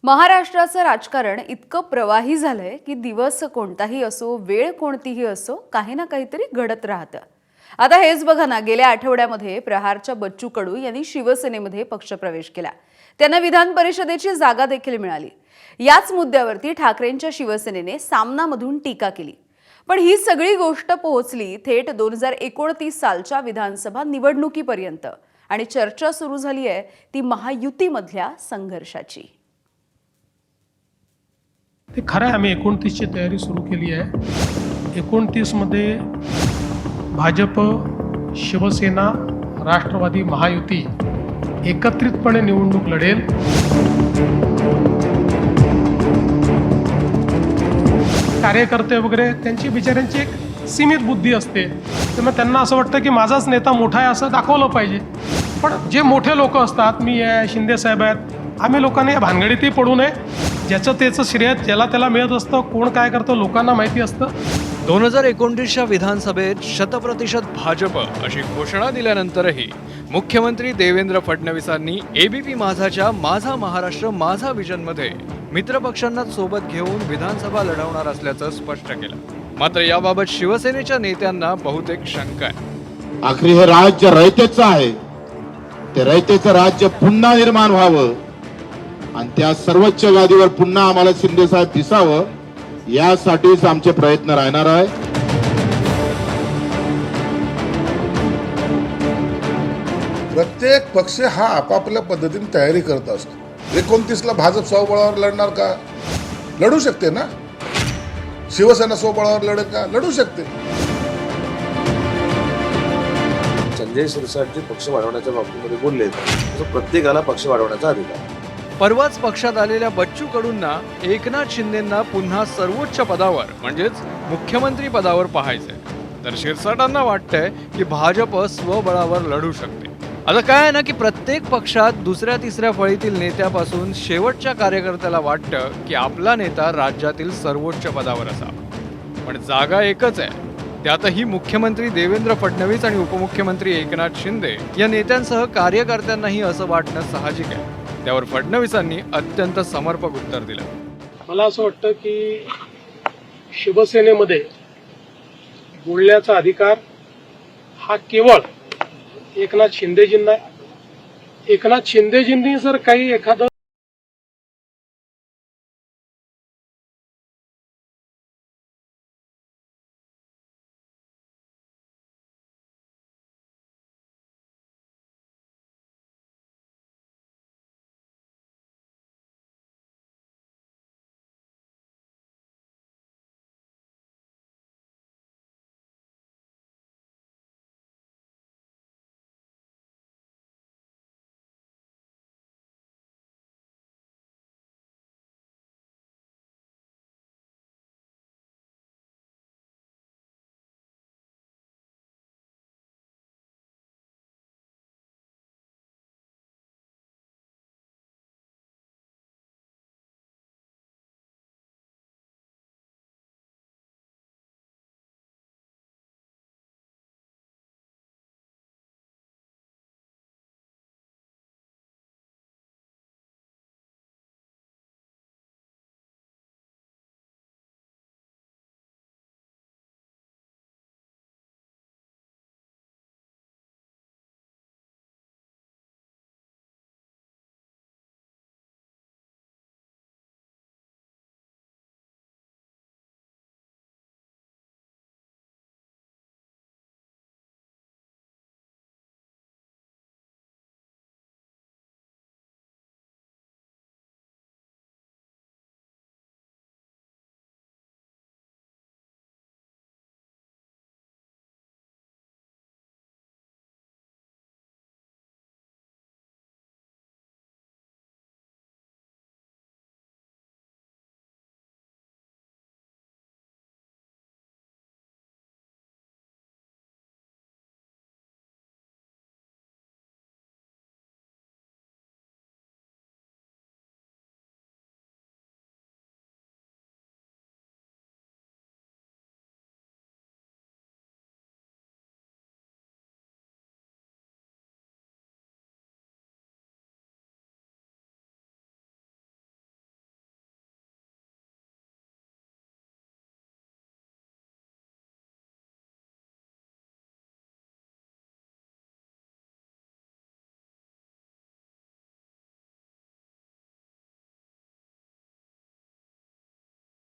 महाराष्ट्राचं राजकारण इतकं प्रवाही झालंय की दिवस कोणताही असो, वेळ कोणतीही असो, काही ना काहीतरी घडत राहतं. आता हेच बघा ना, गेल्या आठवड्यामध्ये प्रहारच्या बच्चू कडू यांनी शिवसेनेमध्ये पक्षप्रवेश केला. त्यांना विधान परिषदेची जागा देखील मिळाली. याच मुद्द्यावरती ठाकरेंच्या शिवसेनेने सामनामधून टीका केली. पण ही सगळी गोष्ट पोहोचली थेट 2029 सालच्या विधानसभा निवडणुकीपर्यंत आणि चर्चा सुरू झाली आहे ती महायुतीमधल्या संघर्षाची. ते खरं आहे, आम्ही 29ची तयारी सुरू केली आहे. 29 मध्ये भाजप, शिवसेना, राष्ट्रवादी महायुती एकत्रितपणे निवडणूक लढेल. कार्यकर्ते वगैरे त्यांची बिचाऱ्यांची एक सीमित बुद्धी असते, त्यामुळे त्यांना असं वाटतं की माझाच नेता मोठा आहे असं दाखवलं पाहिजे. पण जे मोठे लोक असतात, मी आहे, शिंदे साहेब आहेत, आम्ही लोकांनी या भानगडीतही पडू नये. ज्याचं त्याचं श्रेय ज्याला त्याला मिळत असतं, कोण काय करतं लोकांना माहिती असतं. 2029च्या विधानसभेत 100% भाजप अशी घोषणा दिल्यानंतरही मुख्यमंत्री देवेंद्र फडणवीसांनी एबीपी माझाच्या माझा महाराष्ट्र माझा विजनमध्ये मित्रपक्षांना सोबत घेऊन विधानसभा लढवणार असल्याचं स्पष्ट केलं. मात्र याबाबत शिवसेनेच्या नेत्यांना बहुतेक शंका आहे. आखरी हे राज्य रयतेचं आहे. ते रयतेचं राज्य पुन्हा निर्माण व्हावं आणि त्या सर्वोच्च गादीवर पुन्हा आम्हाला शिंदे साहेब दिसावं, यासाठीच आमचे प्रयत्न राहणार आहे. प्रत्येक पक्ष हा आपापल्या पद्धतीने तयारी करत असतो. 29ला भाजप स्वबळावर लढणार का? लढू शकते ना. शिवसेना स्वबळावर लढेल का? लढू शकते. संजय शिरसाट जे पक्ष वाढवण्याच्या बाबतीमध्ये बोलले, तसं प्रत्येकाला पक्ष वाढवण्याचा अधिकार. परवाच पक्षात आलेल्या बच्चू कडूंना एकनाथ शिंदेंना पुन्हा सर्वोच्च पदावर म्हणजेच मुख्यमंत्री पदावर पाहायचंय, तर शिरसाटांना वाटतंय की भाजप स्वबळावर लढू शकते. आता काय आहे ना की प्रत्येक पक्षात दुसऱ्या तिसऱ्या फळीतील नेत्यापासून शेवटच्या कार्यकर्त्याला वाटतं की आपला नेता राज्यातील सर्वोच्च पदावर असावा. पण जागा एकच आहे. त्यातही मुख्यमंत्री देवेंद्र फडणवीस आणि उपमुख्यमंत्री एकनाथ शिंदे या नेत्यांसह कार्यकर्त्यांनाही असं वाटणं साहजिक आहे. त्यावर फडणवीसांनी अत्यंत समर्पक उत्तर दिलं. मला असं वाटतं की शिवसेनेमध्ये बोलण्याचा अधिकार हा केवळ एकनाथ शिंदेजींना. एकनाथ शिंदेजींनी जर काही एखादं